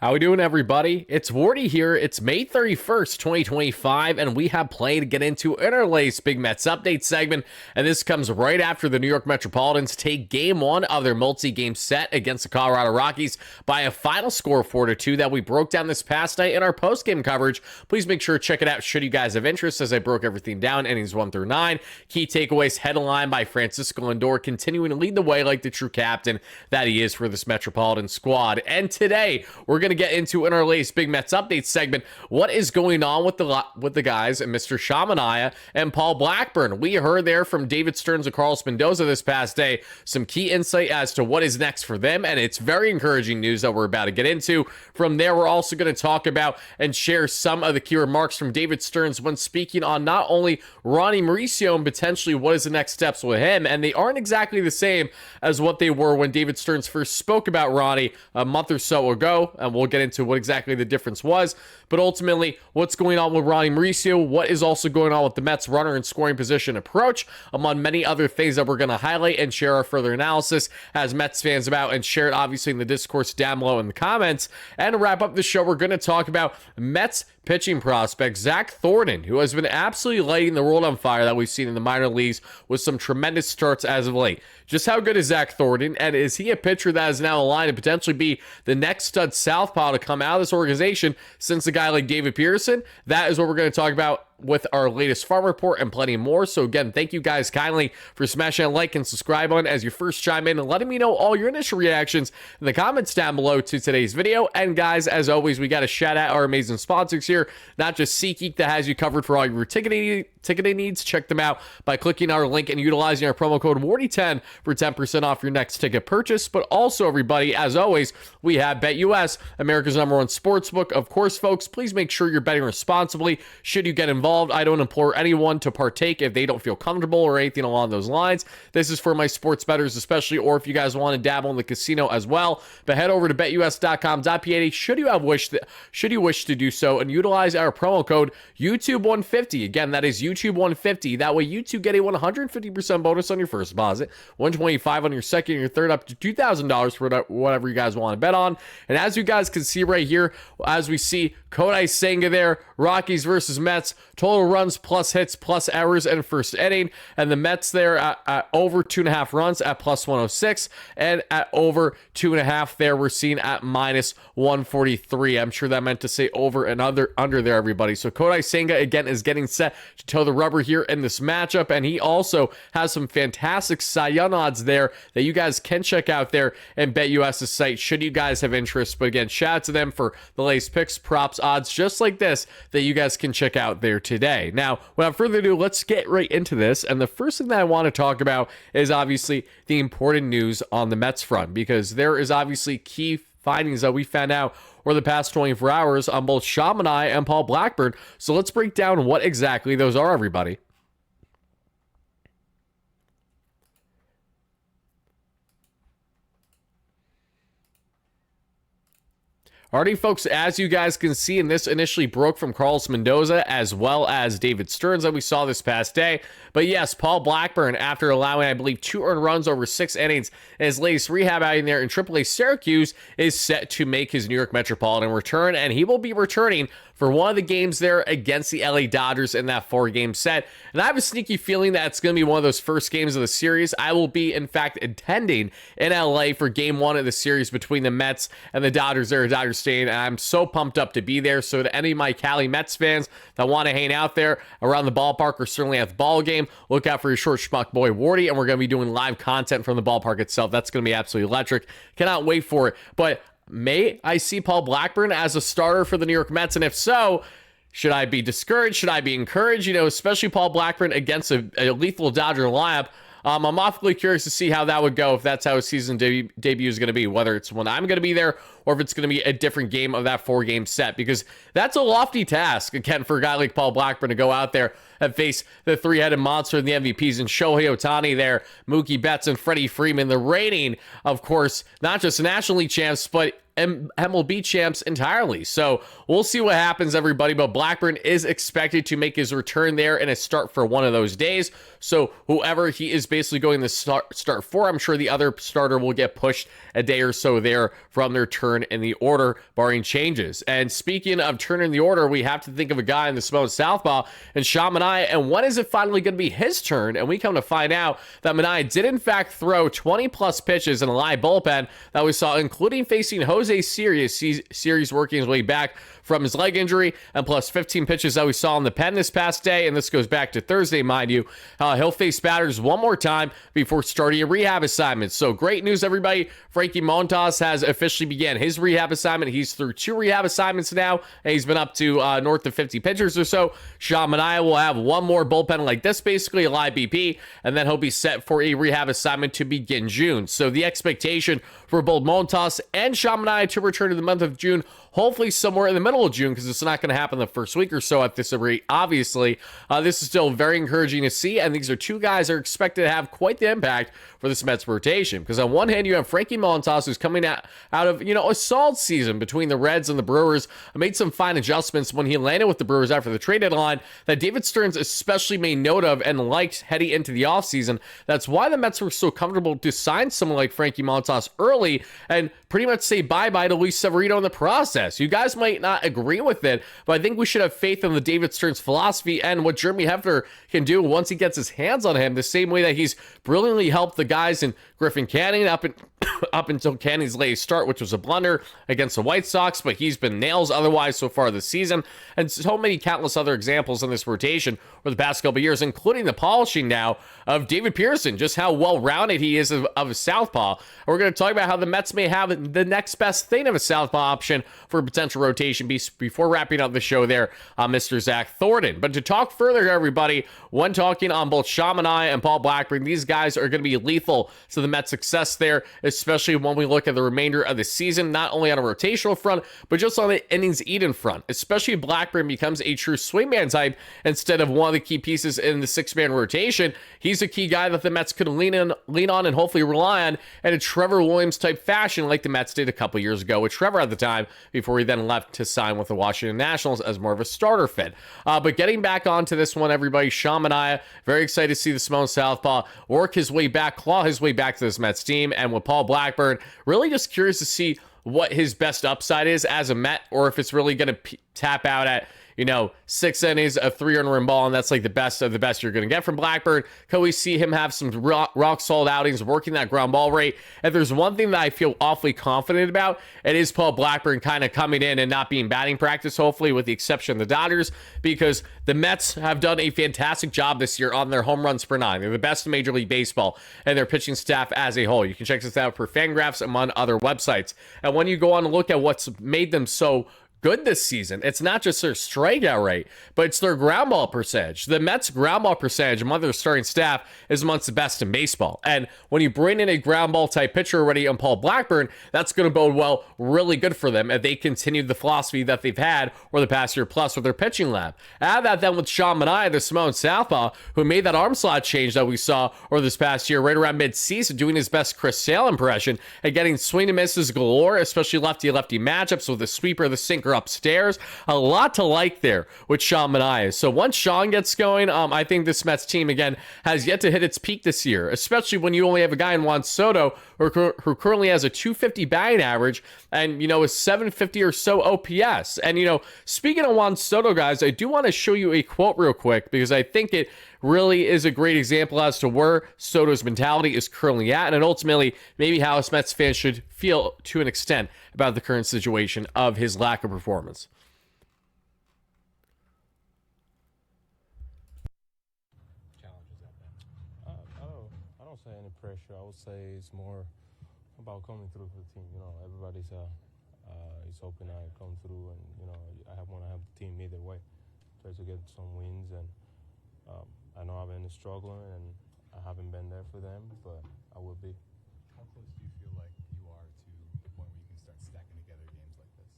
How we doing, everybody? It's Wardy here. It's May 31st, 2025, and we have plenty to get into in our latest Big Mets update segment, and this comes right after the New York Metropolitans take Game 1 of their multi-game set against the Colorado Rockies by a final score of 4-2 that we broke down this past night in our post-game coverage. Please make sure to check it out should you guys have interest, as I broke everything down, innings 1 through 9. Key takeaways headlined by Francisco Lindor, continuing to lead the way like the true captain that he is for this Metropolitan squad. And today, we're going to get into in our latest Big Mets update segment what is going on with the guys and Mr. Manaea and Paul Blackburn. We heard there from David Stearns and Carlos Mendoza this past day some key insight as to what is next for them, and it's very encouraging news that we're about to get into. From there, we're also going to talk about and share some of the key remarks from David Stearns when speaking on not only Mauricio and potentially what is the next steps with him, and they aren't exactly the same as what they were when David Stearns first spoke about Ronnie a month or so ago, and we'll get into what exactly the difference was. But ultimately, what's going on with Mauricio, what is also going on with the Mets runner and scoring position approach, among many other things that we're going to highlight and share our further analysis as Mets fans about, and share it obviously in the discourse down below in the comments. And to wrap up the show, we're going to talk about Mets pitching prospect Zack Thornton, who has been absolutely lighting the world on fire that we've seen in the minor leagues with some tremendous starts as of late. Just how good is Zack Thornton, and is he a pitcher that is now aligned to potentially be the next stud Southpaw to come out of this organization since a guy like David Pearson? That is what we're going to talk about with our latest farm report and plenty more. So again, thank you guys kindly for smashing that like and subscribe button as you first chime in and letting me know all your initial reactions in the comments down below to today's video. And guys, as always, we got to shout out our amazing sponsors here, not just SeatGeek that has you covered for all your ticketing needs. Check them out by clicking our link and utilizing our promo code WARDY10 for 10% off your next ticket purchase. But also, everybody, as always, we have BetUS, America's #1 sportsbook. Of course, folks, please make sure you're betting responsibly. Should you get involved, I don't implore anyone to partake if they don't feel comfortable or anything along those lines. This is for my sports bettors especially, or if you guys want to dabble in the casino as well. But head over to betus.com.pa should you wish to do so, and utilize our promo code YouTube150. Again, that is YouTube150. That way you two get a 150% bonus on your first deposit, $125 on your second and your third, up to $2,000 for whatever you guys want to bet on. And as you guys can see right here, as we see Kodai Senga there, Rockies versus Mets, total runs plus hits plus errors in first inning, and the Mets there at over 2.5 runs at plus 106, and at over 2.5 there we're seeing at minus 143. I'm sure that meant to say over and under there, everybody. So Kodai Senga again is getting set to toe the rubber here in this matchup, and he also has some fantastic Cy Young odds there that you guys can check out there and BetUS's site should you guys have interest. But again, shout out to them for the latest picks, props, odds just like this that you guys can check out there today. Now, without further ado, let's get right into this. And the first thing that I want to talk about is obviously the important news on the Mets front, because there is obviously key findings that we found out over the past 24 hours on both Manaea and Paul Blackburn. So let's break down what exactly those are, everybody. Alrighty, folks, as you guys can see, and this initially broke from Carlos Mendoza as well as David Stearns that we saw this past day. But yes, Paul Blackburn, after allowing, I believe, 2 earned runs over 6 innings in his latest rehab outing there in AAA Syracuse, is set to make his New York Metropolitan return, and he will be returning for one of the games there against the LA Dodgers in that 4-game set. And I have a sneaky feeling that it's going to be one of those first games of the series. I will be, in fact, attending in LA for game 1 of the series between the Mets and the Dodgers there at Dodger Stadium, and I'm so pumped up to be there. So to any of my Cali Mets fans that want to hang out there around the ballpark or certainly at the ball game, look out for your short schmuck boy Wardy, and we're going to be doing live content from the ballpark itself. That's going to be absolutely electric. Cannot wait for it. But may I see Paul Blackburn as a starter for the New York Mets? And if so, should I be discouraged? Should I be encouraged? You know, especially Paul Blackburn against a lethal Dodger lineup. I'm awfully curious to see how that would go if that's how his season debut is going to be, whether it's when I'm going to be there or if it's going to be a different game of that 4-game set, because that's a lofty task, again, for a guy like Paul Blackburn to go out there and face the 3-headed monster and the MVPs and Shohei Ohtani there, Mookie Betts and Freddie Freeman, the reigning, of course, not just National League champs, but MLB champs entirely. So we'll see what happens, everybody. But Blackburn is expected to make his return there and a start for one of those days. So whoever he is basically going to start for, I'm sure the other starter will get pushed a day or so there from their turn in the order, barring changes. And speaking of turn in the order, we have to think of a guy in the Simone Southpaw and Sean Manaea. And when is it finally going to be his turn? And we come to find out that Manaea did in fact throw 20 plus pitches in a live bullpen that we saw, including facing Jose Series working his way back from his leg injury, and plus 15 pitches that we saw in the pen this past day, and this goes back to Thursday, mind you. He'll face batters one more time before starting a rehab assignment. So great news, everybody. Frankie Montas has officially began his rehab assignment. He's through 2 rehab assignments now, and he's been up to north of 50 pitchers or so. Sean Manaea will have one more bullpen like this, basically a live BP, and then he'll be set for a rehab assignment to begin June. So the expectation for both Montas and Sean Manaea to return in the month of June, hopefully somewhere in the middle of June, because it's not going to happen the first week or so at this rate. Obviously, this is still very encouraging to see, and these are 2 guys that are expected to have quite the impact for this Mets rotation. Because on one hand, you have Frankie Montas, who's coming out of, a solid season between the Reds and the Brewers. Made some fine adjustments when he landed with the Brewers after the trade deadline that David Stearns especially made note of and liked heading into the offseason. That's why the Mets were so comfortable to sign someone like Frankie Montas early and pretty much say bye-bye to Luis Severino in the process. You guys might not agree with it, but I think we should have faith in the David Stearns philosophy and what Jeremy Hefner can do once he gets his hands on him, the same way that he's brilliantly helped the guys in Griffin Canning up until Canning's latest start, which was a blunder against the White Sox, but he's been nails otherwise so far this season, and so many countless other examples in this rotation for the past couple of years, including the polishing now of David Pearson, just how well-rounded he is of a southpaw. We're going to talk about how the Mets may have the next best thing of a southpaw option for potential rotation before wrapping up the show there, Mr. Zack Thornton. But to talk further, everybody, when talking on both Sean Manaea and Paul Blackburn, these guys are going to be lethal to the Mets' success there, especially when we look at the remainder of the season, not only on a rotational front, but just on the innings eaten front. Especially if Blackburn becomes a true swingman type instead of one of the key pieces in the 6-man rotation. He's a key guy that the Mets could lean on and hopefully rely on in a Trevor Williams type fashion like the Mets did a couple years ago with Trevor at the time, before he then left to sign with the Washington Nationals as more of a starter fit. But getting back onto this one, everybody, Sean Manaea, very excited to see the Simone Southpaw work his way back, claw his way back to this Mets team. And with Paul Blackburn, really just curious to see what his best upside is as a Met, or if it's really going to tap out at 6 innings of 300 run ball, and that's like the best of the best you're going to get from Blackburn. Can we see him have some rock solid outings, working that ground ball rate? If there's one thing that I feel awfully confident about, it is Paul Blackburn kind of coming in and not being batting practice, hopefully, with the exception of the Dodgers, because the Mets have done a fantastic job this year on their home runs per 9. They're the best in Major League Baseball, and their pitching staff as a whole. You can check this out for Fangraphs among other websites. And when you go on and look at what's made them so good this season, it's not just their strikeout rate, but it's their ground ball percentage. The Mets' ground ball percentage among their starting staff is amongst the best in baseball. And when you bring in a ground ball type pitcher already on Paul Blackburn, that's going to bode well, really good for them if they continue the philosophy that they've had over the past year plus with their pitching lab. Add that then with Sean Manaea, the Simone Southpaw, who made that arm slot change that we saw over this past year, right around mid-season, doing his best Chris Sale impression and getting swing and misses galore, especially lefty-lefty matchups with the sweeper, the sinker upstairs. A lot to like there with Sean Manaea. So once Sean gets going, I think this Mets team, again, has yet to hit its peak this year, especially when you only have a guy in Juan Soto who currently has a 250 batting average and, a 750 or so OPS. And, speaking of Juan Soto, guys, I do want to show you a quote real quick because I think it really is a great example as to where Soto's mentality is currently at, and ultimately maybe how us Mets fans should feel to an extent about the current situation of his lack of performance. I don't say any pressure. I would say it's more about coming through for the team. Everybody's is hoping I come through, and I want to have the team either way, try to get some wins. And I know I've been struggling, and I haven't been there for them, but I will be. How close do you feel like you are to the point where you can start stacking together games like this?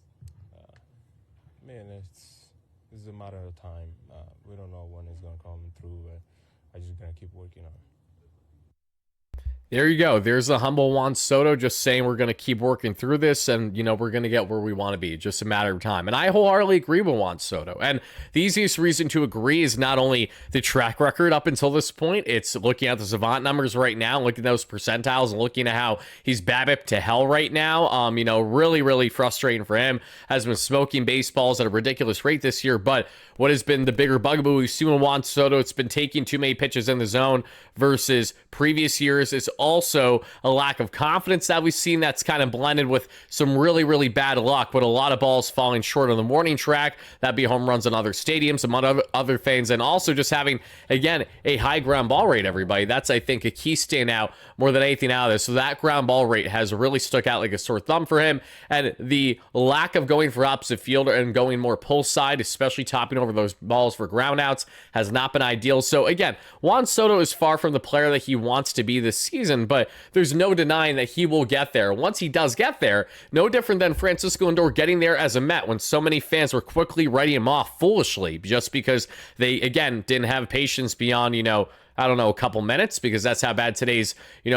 It's a matter of time. We don't know when it's going to come through. I'm just going to keep working on it. There you go. There's the humble Juan Soto just saying we're going to keep working through this and, we're going to get where we want to be. Just a matter of time. And I wholeheartedly agree with Juan Soto. And the easiest reason to agree is not only the track record up until this point, it's looking at the Savant numbers right now, looking at those percentiles and looking at how he's BABIP to hell right now. Really, really frustrating for him. Has been smoking baseballs at a ridiculous rate this year. But what has been the bigger bugaboo we've seen with Juan Soto, it's been taking too many pitches in the zone versus previous years. It's also a lack of confidence that we've seen that's kind of blended with some really, really bad luck, but a lot of balls falling short on the morning track. That'd be home runs in other stadiums, among other things, and also just having, again, a high ground ball rate, everybody. That's, I think, a key standout more than anything out of this. So that ground ball rate has really stuck out like a sore thumb for him, and the lack of going for opposite fielder and going more pull side, especially topping over those balls for ground outs, has not been ideal. So again, Juan Soto is far from the player that he wants to be this season, but there's no denying that he will get there. Once he does get there, no different than Francisco Lindor getting there as a Met when so many fans were quickly writing him off foolishly just because they, again, didn't have patience beyond, a couple minutes, because that's how bad today's,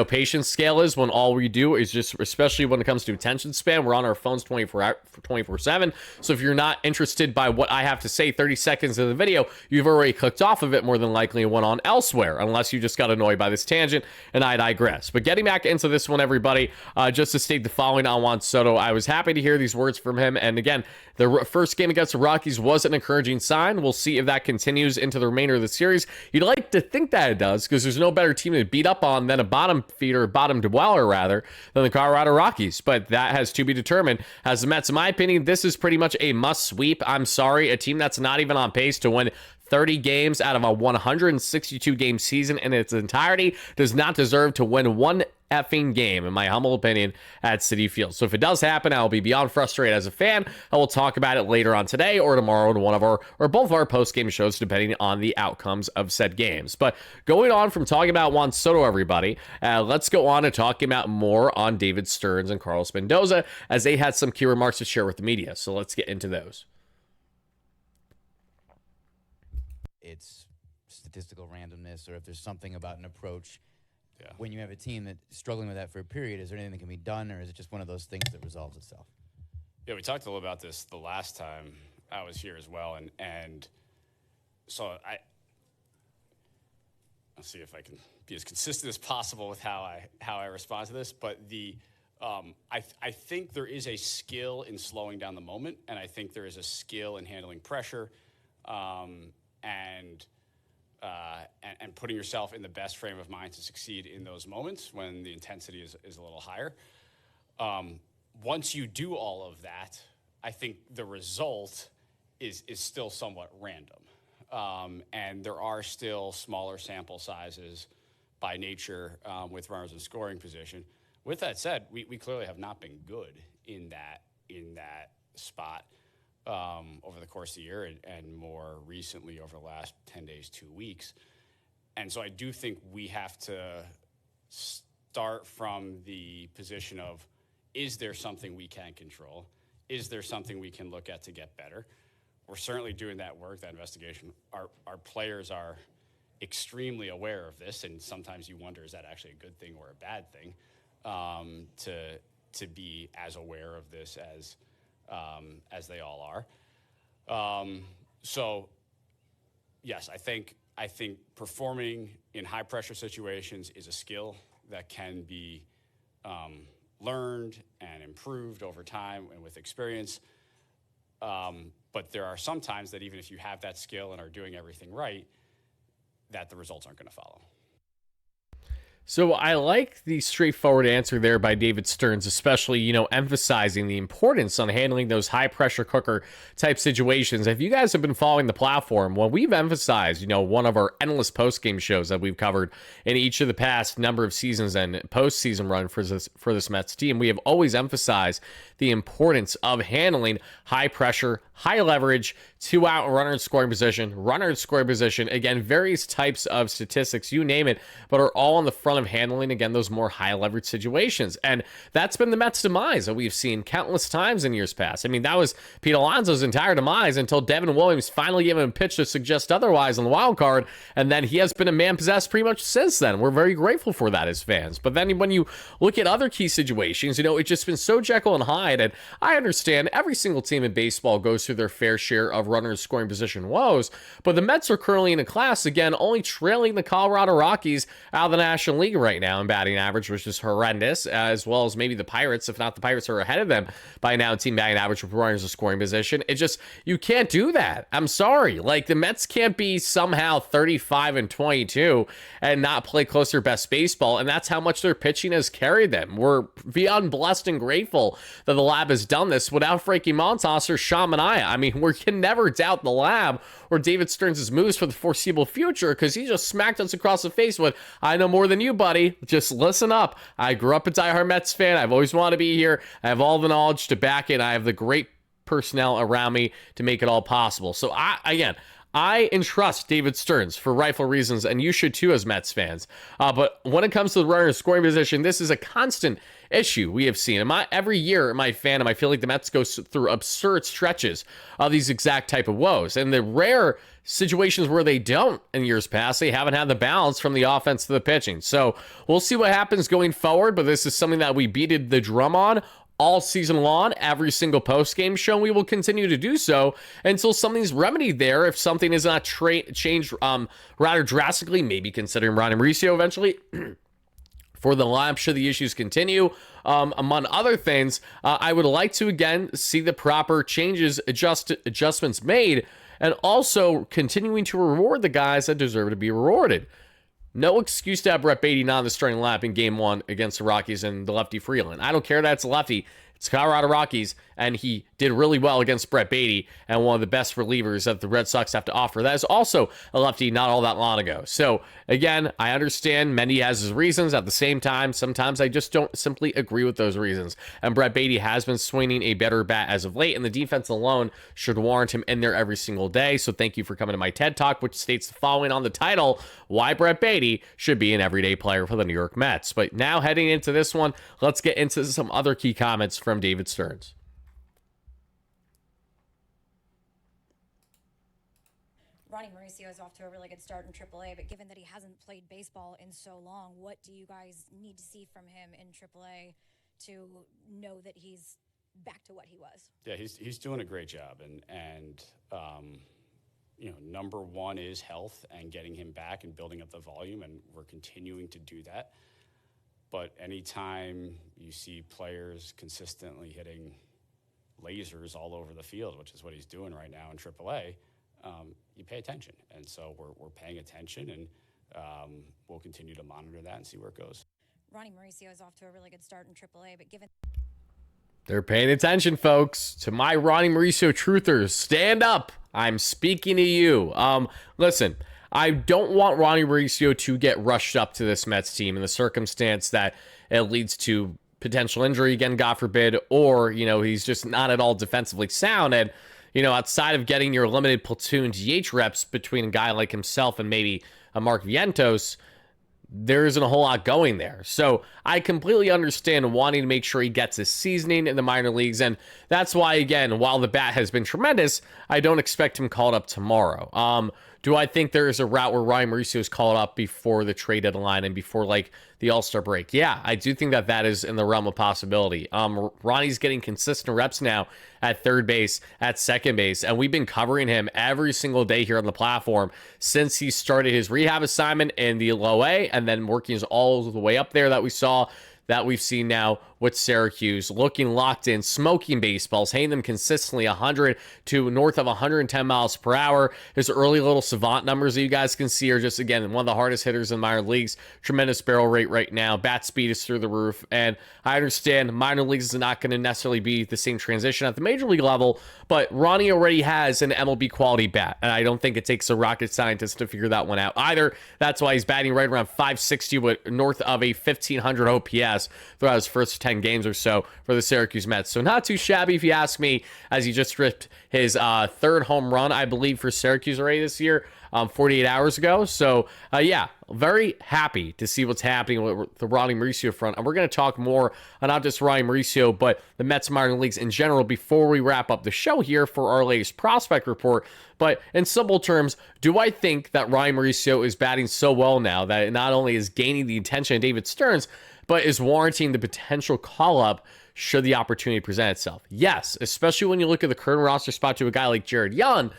patience scale is, when all we do is just, especially when it comes to attention span, we're on our phones 24/7. So if you're not interested by what I have to say 30 seconds of the video, you've already clicked off of it more than likely and went on elsewhere, unless you just got annoyed by this tangent, and I digress. But getting back into this one, everybody, just to state the following on Juan Soto, I was happy to hear these words from him, and again, the first game against the Rockies was an encouraging sign. We'll see if that continues into the remainder of the series. You'd like to think that it does, because there's no better team to beat up on than a bottom feeder, bottom dweller rather, than the Colorado Rockies. But that has to be determined. As the Mets, in my opinion, this is pretty much a must sweep. I'm sorry, a team that's not even on pace to win 30 games out of a 162 game season in its entirety does not deserve to win one effing game, in my humble opinion, at Citi Field. So if it does happen, I'll be beyond frustrated as a fan. I will talk about it later on today or tomorrow in one of our, or both of our post-game shows, depending on the outcomes of said games. But going on from talking about Juan Soto, everybody, let's go on to talking about more on David Stearns and Carlos Mendoza, as they had some key remarks to share with the media. So let's get into those. It's statistical randomness, or if there's something about an approach. Yeah. When you have a team that's struggling with that for a period, is there anything that can be done, or is it just one of those things that resolves itself? Yeah, we talked a little about this the last time I was here as well, and so I'll see if I can be as consistent as possible with how I respond to this. But I think there is a skill in slowing down the moment, and I think there is a skill in handling pressure, and putting yourself in the best frame of mind to succeed in those moments when the intensity is a little higher. Once you do all of that, I think the result is still somewhat random. And there are still smaller sample sizes by nature with runners in scoring position. With that said, we clearly have not been good in that spot over the course of the year, and more recently over the last 10 days, 2 weeks. And so I do think we have to start from the position of, is there something we can control? Is there something we can look at to get better? We're certainly doing that work, that investigation. Our players are extremely aware of this, and sometimes you wonder, is that actually a good thing or a bad thing, to be as aware of this as they all are. So yes, I think performing in high pressure situations is a skill that can be learned and improved over time and with experience. But there are some times that even if you have that skill and are doing everything right, that the results aren't going to follow. So I like the straightforward answer there by David Stearns, especially, emphasizing the importance on handling those high pressure cooker type situations. If you guys have been following the platform, well, we've emphasized, one of our endless post-game shows that we've covered in each of the past number of seasons and postseason run for this Mets team. We have always emphasized the importance of handling high pressure, high leverage, 2 out runner in scoring position, runner in scoring position. Again, various types of statistics, you name it, but are all on the front of handling, again, those more high leverage situations. And that's been the Mets' demise that we've seen countless times in years past. I mean, that was Pete Alonso's entire demise until Devin Williams finally gave him a pitch to suggest otherwise on the wild card. And then he has been a man possessed pretty much since then. We're very grateful for that as fans. But then when you look at other key situations, it's just been so Jekyll and Hyde. And I understand every single team in baseball goes through their fair share of runners scoring position woes, but the Mets are currently in a class, again, only trailing the Colorado Rockies out of the National League right now in batting average, which is horrendous, as well as maybe the Pirates. If not, the Pirates are ahead of them by now in team batting average with runners in scoring position. It just, you can't do that. I'm sorry. Like, the Mets can't be somehow 35-22 and not play close to their best baseball, and that's how much their pitching has carried them. We're beyond blessed and grateful that the lab has done this without Frankie Montas or Sean Manaea. I mean, we can never doubt the lab or David Stearns' moves for the foreseeable future, because he just smacked us across the face with, I know more than you, buddy. Just listen up. I grew up a diehard Mets fan. I've always wanted to be here. I have all the knowledge to back it. I have the great personnel around me to make it all possible. So I entrust David Stearns for rightful reasons, and you should too as Mets fans. But when it comes to the runner scoring position, this is a constant issue we have seen. Every year in my fandom, I feel like the Mets go through absurd stretches of these exact type of woes. And the rare situations where they don't in years past, they haven't had the balance from the offense to the pitching. So we'll see what happens going forward, but this is something that we beated the drum on all season long, every single post-game show. We will continue to do so until something's remedied there. If something is not changed rather drastically, maybe considering Ronnie Mauricio eventually for the lineup should the issues continue. Among other things, I would like to again see the proper changes, adjustments made, and also continuing to reward the guys that deserve to be rewarded. No excuse to have Brett Beatty not in the starting lineup in Game 1 against the Rockies and the lefty Freeland. I don't care that it's a lefty. It's Colorado Rockies, and he did really well against Brett Beatty, and one of the best relievers that the Red Sox have to offer. That is also a lefty not all that long ago. So, again, I understand Mendy has his reasons. At the same time, sometimes I just don't simply agree with those reasons. And Brett Beatty has been swinging a better bat as of late, and the defense alone should warrant him in there every single day. So thank you for coming to my TED Talk, which states the following on the title: why Brett Beatty should be an everyday player for the New York Mets. But now heading into this one, let's get into some other key comments from David Stearns. Ronnie Mauricio is off to a really good start in AAA, but given that he hasn't played baseball in so long, what do you guys need to see from him in AAA to know that he's back to what he was? Yeah, he's doing a great job, and number one is health and getting him back and building up the volume, and we're continuing to do that. But anytime you see players consistently hitting lasers all over the field, which is what he's doing right now in AAA, you pay attention. And so we're paying attention, and we'll continue to monitor that and see where it goes. Ronnie Mauricio is off to a really good start in AAA, but given... They're paying attention, folks. To my Ronnie Mauricio truthers, stand up. I'm speaking to you. Listen, I don't want Ronnie Mauricio to get rushed up to this Mets team in the circumstance that it leads to potential injury again, God forbid, or, he's just not at all defensively sound. And, outside of getting your limited platoon DH reps between a guy like himself and maybe a Mark Vientos, there isn't a whole lot going there. So I completely understand wanting to make sure he gets his seasoning in the minor leagues. And that's why, again, while the bat has been tremendous, I don't expect him called up tomorrow. Do I think there is a route where Ronnie Mauricio is called up before the trade deadline and before the All-Star break? Yeah, I do think that is in the realm of possibility. Ronnie's getting consistent reps now at third base, at second base, and we've been covering him every single day here on the platform since he started his rehab assignment in the low A, and then working his all the way up there that we've seen now with Syracuse, looking locked in, smoking baseballs, hitting them consistently 100 to north of 110 miles per hour. His early little savant numbers that you guys can see are just, again, one of the hardest hitters in minor leagues. Tremendous barrel rate right now. Bat speed is through the roof. And I understand minor leagues is not going to necessarily be the same transition at the major league level, but Ronnie already has an MLB quality bat. And I don't think it takes a rocket scientist to figure that one out either. That's why he's batting right around 560 with north of a 1,500 OPS throughout his first 10 10 games or so for the Syracuse Mets. So not too shabby if you ask me, as he just stripped his third home run, I believe, for Syracuse already this year, 48 hours ago. So yeah, very happy to see what's happening with the Ronnie Mauricio front. And we're going to talk more on not just Ronnie Mauricio, but the Mets minor leagues in general before we wrap up the show here for our latest prospect report. But in simple terms, do I think that Ronnie Mauricio is batting so well now that it not only is gaining the attention of David Stearns, but is warranting the potential call-up should the opportunity present itself? Yes, especially when you look at the current roster spot to a guy like Jared Young.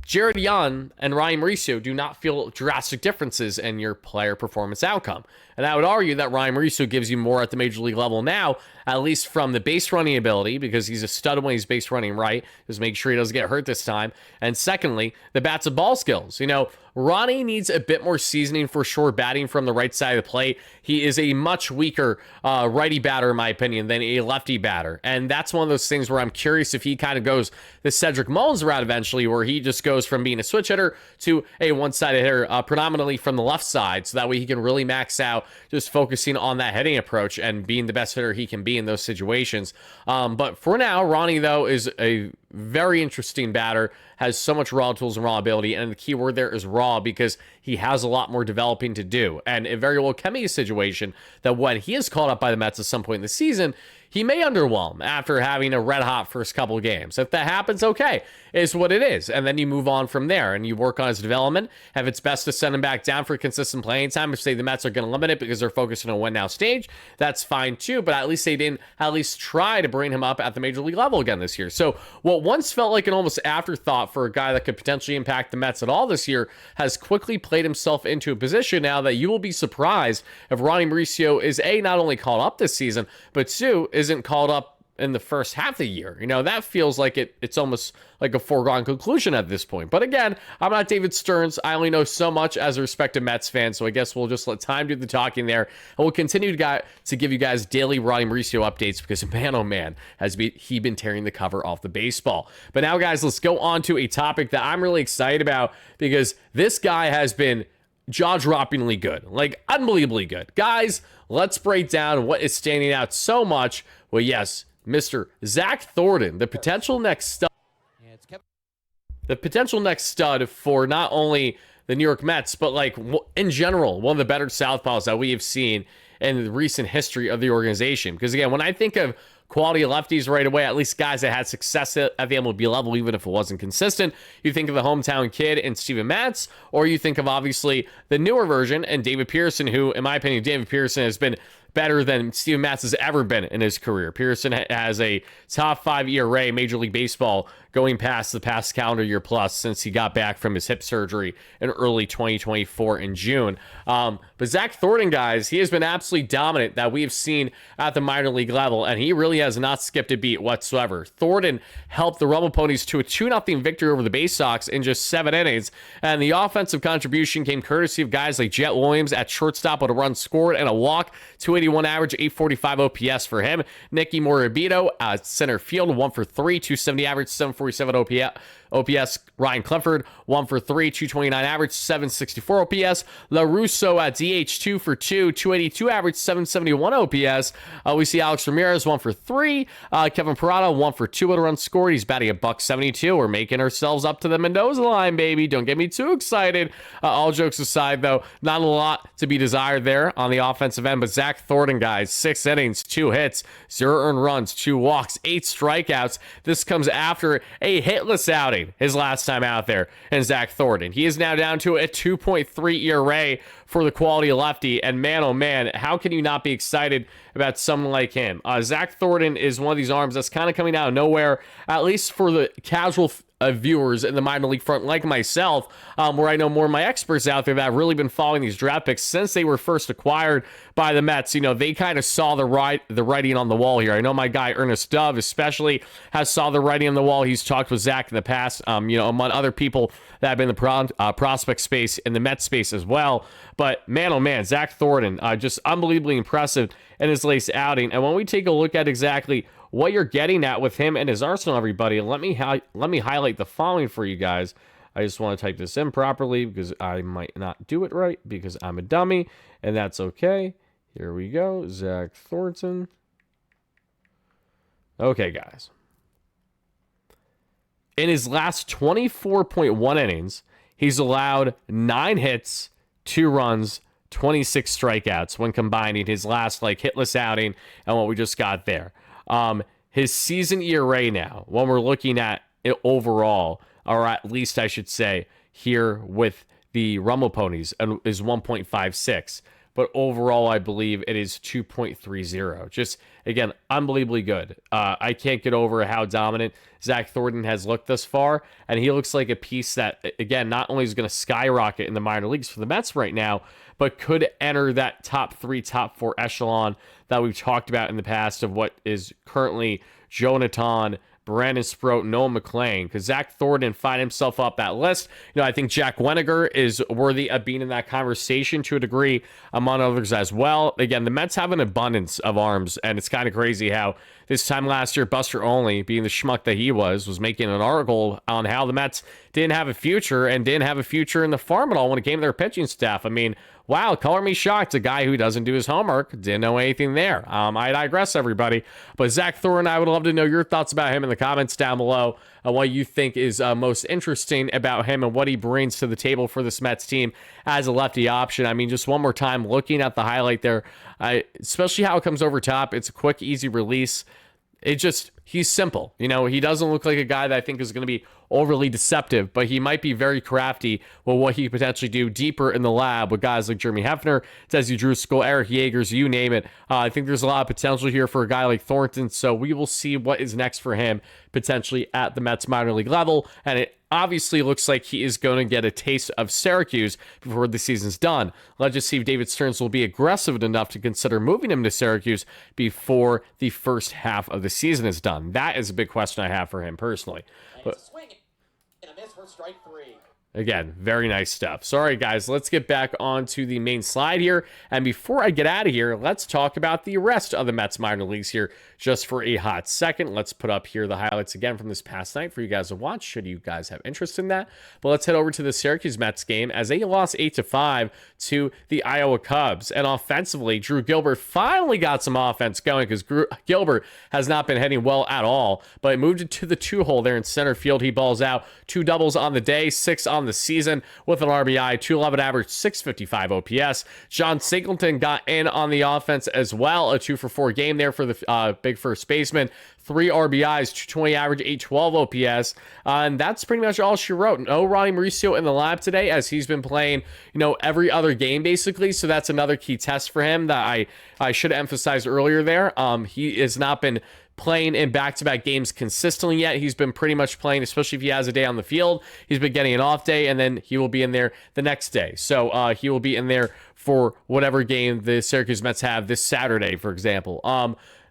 Jared Young and Ryan Mauricio do not feel drastic differences in your player performance outcome. And I would argue that Ryan Mauricio gives you more at the major league level now, at least from the base running ability, because he's a stud when he's base running right. Just make sure he doesn't get hurt this time. And secondly, the bats and ball skills. You know, Ronnie needs a bit more seasoning for sure batting from the right side of the plate. He is a much weaker righty batter, in my opinion, than a lefty batter. And that's one of those things where I'm curious if he kind of goes the Cedric Mullins route eventually, where he just goes from being a switch hitter to a one-sided hitter, predominantly from the left side. So that way he can really max out just focusing on that hitting approach and being the best hitter he can be in those situations. But for now, Ronnie, though, is a very interesting batter, has so much raw tools and raw ability, and the key word there is raw because he has a lot more developing to do. And it very well can be a situation that when he is called up by the Mets at some point in the season, he may underwhelm after having a red-hot first couple of games. If that happens, okay, is what it is. And then you move on from there, and you work on his development. If it's best to send him back down for consistent playing time, if, say, the Mets are going to limit it because they're focusing on a win-now stage, that's fine, too. But at least they didn't at least try to bring him up at the major league level again this year. So what once felt like an almost afterthought for a guy that could potentially impact the Mets at all this year has quickly played himself into a position now that you will be surprised if Ronnie Mauricio is, A, not only called up this season, but 2, isn't called up in the first half of the year. You know, that feels like it's almost like a foregone conclusion at this point. But again, I'm not David Stearns. I only know so much as a respected Mets fan, so I guess we'll just let time do the talking there. And we'll continue to give you guys daily Ronnie Mauricio updates because, man, oh man, has he been tearing the cover off the baseball. But now, guys, let's go on to a topic that I'm really excited about because this guy has been jaw-droppingly good, like unbelievably good. Guys, let's break down what is standing out so much. Well, yes, Mr. Zack Thornton, the potential next stud. The potential next stud for not only the New York Mets, but like in general, one of the better Southpaws that we have seen in the recent history of the organization. Because again, when I think of quality lefties right away, at least guys that had success at the MLB level, even if it wasn't consistent, you think of the hometown kid and Steven Matz, or you think of obviously the newer version and David Pearson, who, in my opinion, David Pearson has been better than Steven Matz has ever been in his career. Pearson has a top 5 ERA Major League Baseball going past the past calendar year plus since he got back from his hip surgery in early 2024 in June. But Zack Thornton, guys, he has been absolutely dominant that we have seen at the minor league level, and he really has not skipped a beat whatsoever. Thornton helped the Rumble Ponies to a 2-0 victory over the Bay Sox in just 7 innings, and the offensive contribution came courtesy of guys like Jet Williams at shortstop with a run scored and a walk, 281 average, 845 OPS for him. Nicky Morabito at center field, 1 for 3, 270 average, 747 OPS. Ryan Clifford, 1 for 3, 229 average, 764 OPS. LaRusso at DH, 2 for 2, 282 average, 771 OPS. We see Alex Ramirez, 1 for 3. Kevin Parada, 1 for 2 with a run scored. He's batting $172. We're making ourselves up to the Mendoza line, baby. Don't get me too excited. All jokes aside, though, not a lot to be desired there on the offensive end. But Zack Thornton, guys, 6 innings, 2 hits, 0 earned runs, 2 walks, 8 strikeouts. This comes after a hitless outing his last time out there. And Zack Thornton, he is now down to a 2.3 ERA for the quality lefty. And man, oh man, how can you not be excited about someone like him? Zack Thornton is one of these arms that's kind of coming out of nowhere, at least for the casual viewers in the minor league front like myself, where I know more of my experts out there that have really been following these draft picks since they were first acquired by the Mets. You know, they kind of saw the writing on the wall here. I know my guy Ernest Dove especially has saw the writing on the wall. He's talked with Zach in the past, you know, among other people that have been in the prospect space and the Mets space as well. But man, oh man, Zack Thornton, just unbelievably impressive in his latest outing. And when we take a look at exactly what you're getting at with him and his arsenal, everybody, let me highlight the following for you guys. I just want to type this in properly because I might not do it right because I'm a dummy, and that's okay. Here we go, Zack Thornton. Okay, guys. In his last 24.1 innings, he's allowed 9 hits, 2 runs, 26 strikeouts when combining his last hitless outing and what we just got there. His season ERA now, when we're looking at it overall, or at least I should say here with the Rumble Ponies, is 1.56. But overall, I believe it is 2.30. Just, again, unbelievably good. I can't get over how dominant Zack Thornton has looked thus far. And he looks like a piece that, again, not only is going to skyrocket in the minor leagues for the Mets right now, but could enter that top 3, top 4 echelon that we've talked about in the past of what is currently Jonathan, Brandon Sproat, Noah McClain, because Zack Thornton find himself up that list. I think Jack Weniger is worthy of being in that conversation to a degree, among others as well. Again, the Mets have an abundance of arms, and it's kind of crazy how this time last year, Buster Olney, being the schmuck that he was making an article on how the Mets didn't have a future and didn't have a future in the farm at all when it came to their pitching staff. I mean, wow, color me shocked. A guy who doesn't do his homework, didn't know anything there. I digress, everybody. But Zack Thornton, I would love to know your thoughts about him in the comments down below, and what you think is most interesting about him and what he brings to the table for this Mets team as a lefty option. I mean, just one more time, looking at the highlight there, especially how it comes over top. It's a quick, easy release. He's simple. He doesn't look like a guy that I think is going to be overly deceptive, but he might be very crafty with what he could potentially do deeper in the lab with guys like Jeremy Hefner, Desi Driscoll, Eric Yeagers, you name it. I think there's a lot of potential here for a guy like Thornton, so we will see what is next for him potentially at the Mets minor league level, and it obviously looks like he is going to get a taste of Syracuse before the season's done. Let's just see if David Stearns will be aggressive enough to consider moving him to Syracuse before the first half of the season is done. That is a big question I have for him personally. But strike 3. Again, very nice stuff. Sorry, guys. Let's get back onto the main slide here. And before I get out of here, let's talk about the rest of the Mets minor leagues here just for a hot second. Let's put up here the highlights again from this past night for you guys to watch, should you guys have interest in that. But let's head over to the Syracuse Mets game as they lost 8-5 to the Iowa Cubs. And offensively, Drew Gilbert finally got some offense going because Gilbert has not been hitting well at all. But it moved it to the 2-hole there in center field. He balls out 2 doubles on the day, 6 on the season with an RBI, 211 average, 655 OPS. John Singleton got in on the offense as well, a 2-for-4 game there for the big first baseman. 3 RBIs, 220 average, 812 OPS. And that's pretty much all she wrote. No Ronnie Mauricio in the lab today as he's been playing, every other game basically. So that's another key test for him that I should have emphasized earlier there. He has not been playing in back-to-back games consistently yet. He's been pretty much playing, especially if he has a day on the field. He's been getting an off day, and then he will be in there the next day. So he will be in there for whatever game the Syracuse Mets have this Saturday, for example.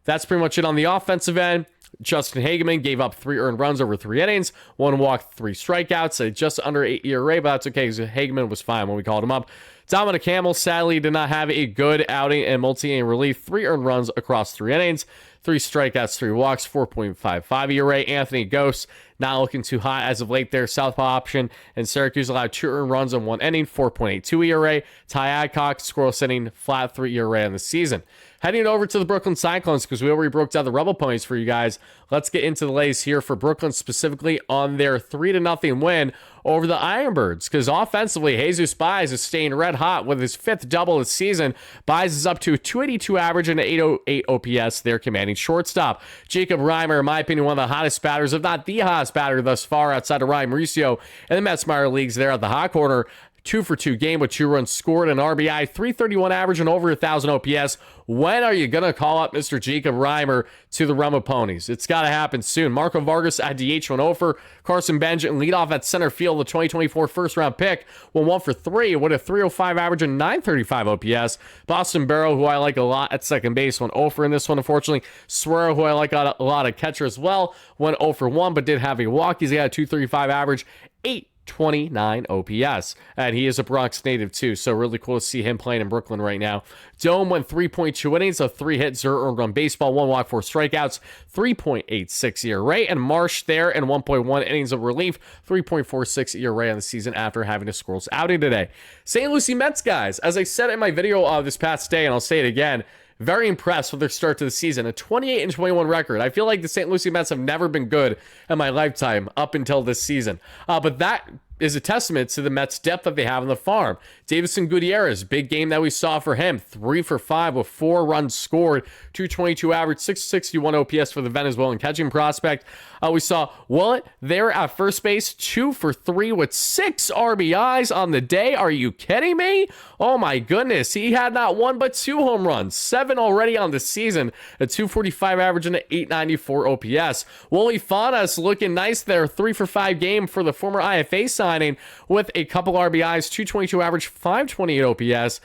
That's pretty much it on the offensive end. Justin Hageman gave up 3 earned runs over 3 innings, 1 walk, 3 strikeouts, just under 8 ERA, but that's okay because Hageman was fine when we called him up. Dominic Campbell sadly did not have a good outing in multi-inning relief. 3 earned runs across 3 innings, 3 strikeouts, 3 walks, 4.55 ERA. Anthony Ghost not looking too hot as of late there. Southpaw option, and Syracuse allowed 2 earned runs in 1 inning, 4.82 ERA. Ty Adcock, scoreless inning, flat 3 ERA on the season. Heading over to the Brooklyn Cyclones because we already broke down the Rebel Ponies for you guys. Let's get into the lays here for Brooklyn, specifically on their 3-0 win over the Ironbirds. Because offensively, Jesus Baez is staying red hot with his 5th double this season. Baez is up to a 282 average and an 808 OPS. They're commanding shortstop. Jacob Reimer, in my opinion, one of the hottest batters, if not the hottest batter thus far outside of Ryan Mauricio in the Mets minor leagues there at the hot corner. 2-for-2 game with 2 runs scored, an RBI, 331 average, and over 1,000 OPS. When are you going to call up Mr. Jacob Reimer to the realm of ponies? It's got to happen soon. Marco Vargas at DH went over. Carson Benjamin leadoff at center field, the 2024 first-round pick, went 1 for 3 with a 305 average and 935 OPS. Boston Barrow, who I like a lot at second base, went 0 for in this one, unfortunately. Swear, who I like a lot at catcher as well, went 0 for 1, but did have a walk. He's got a 235 average, 829 OPS, and he is a Bronx native too, so really cool to see him playing in Brooklyn right now. Dome went 3.2 innings, a 3-hit, 0 earned run baseball, 1 walk, 4 strikeouts, 3.86 ERA, and Marsh there in 1.1 innings of relief, 3.46 ERA on the season after having a scoreless outing today. St. Lucie Mets, guys, as I said in my video this past day, and I'll say it again, very impressed with their start to the season. A 28-21 record. I feel like the St. Lucie Mets have never been good in my lifetime up until this season. But that is a testament to the Mets' depth that they have on the farm. Davison Gutierrez, big game that we saw for him. 3 for 5 with 4 runs scored, 222 average, 661 OPS for the Venezuelan catching prospect. We saw Willett there at first base, 2 for 3 with 6 RBIs on the day. Are you kidding me? Oh my goodness. He had not 1 but 2 home runs, 7 already on the season, a 245 average and an 894 OPS. Willie Fanas looking nice there, 3 for 5 game for the former IFA signing with a couple RBIs, 222 average, 528 OPS.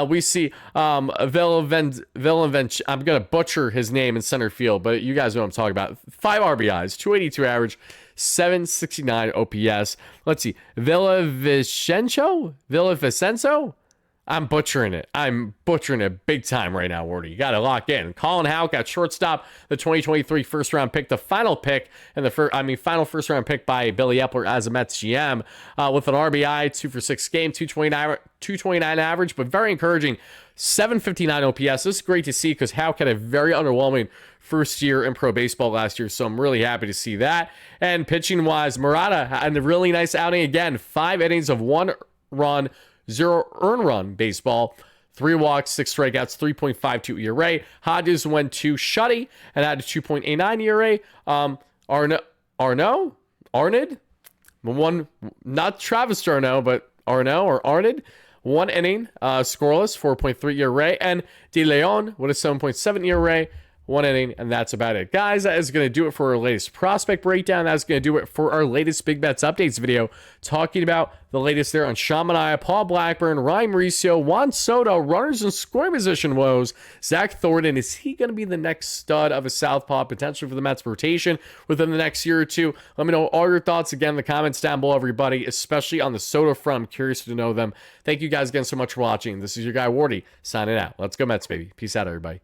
We see Villavench, I'm going to butcher his name in center field, but you guys know what I'm talking about. 5 RBIs, 282 average, 769 OPS. Let's see. Villavicencio? I'm butchering it. I'm butchering it big time right now, Wardy. You got to lock in. Colin Houck at shortstop, the 2023 first round pick, the final pick, and final first round pick by Billy Epler as a Mets GM, with an RBI, 2 for 6 game, 229 average, but very encouraging. 759 OPS. This is great to see because Houck had a very underwhelming first year in pro baseball last year, so I'm really happy to see that. And pitching wise, Murata had a really nice outing again. 5 innings of 1 run, 0 earned run baseball, 3 walks, 6 strikeouts, 3.52 ERA. Hodges went to Shutty and had a 2.89 ERA. Arnid, not Travis Darno, but Arnid, 1 inning, scoreless, 4.3 ERA, and De Leon with a 7.7 ERA. 1 inning, and that's about it. Guys, that is going to do it for our latest prospect breakdown. That's going to do it for our latest Big Bets Updates video, talking about the latest there on Manaea, Paul Blackburn, Ryan Mauricio, Juan Soto, runners and scoring position woes. Zack Thornton, is he going to be the next stud of a Southpaw, potentially for the Mets rotation within the next year or two? Let me know all your thoughts again in the comments down below, everybody, especially on the Soto front. I'm curious to know them. Thank you guys again so much for watching. This is your guy, Wardy, signing out. Let's go Mets, baby. Peace out, everybody.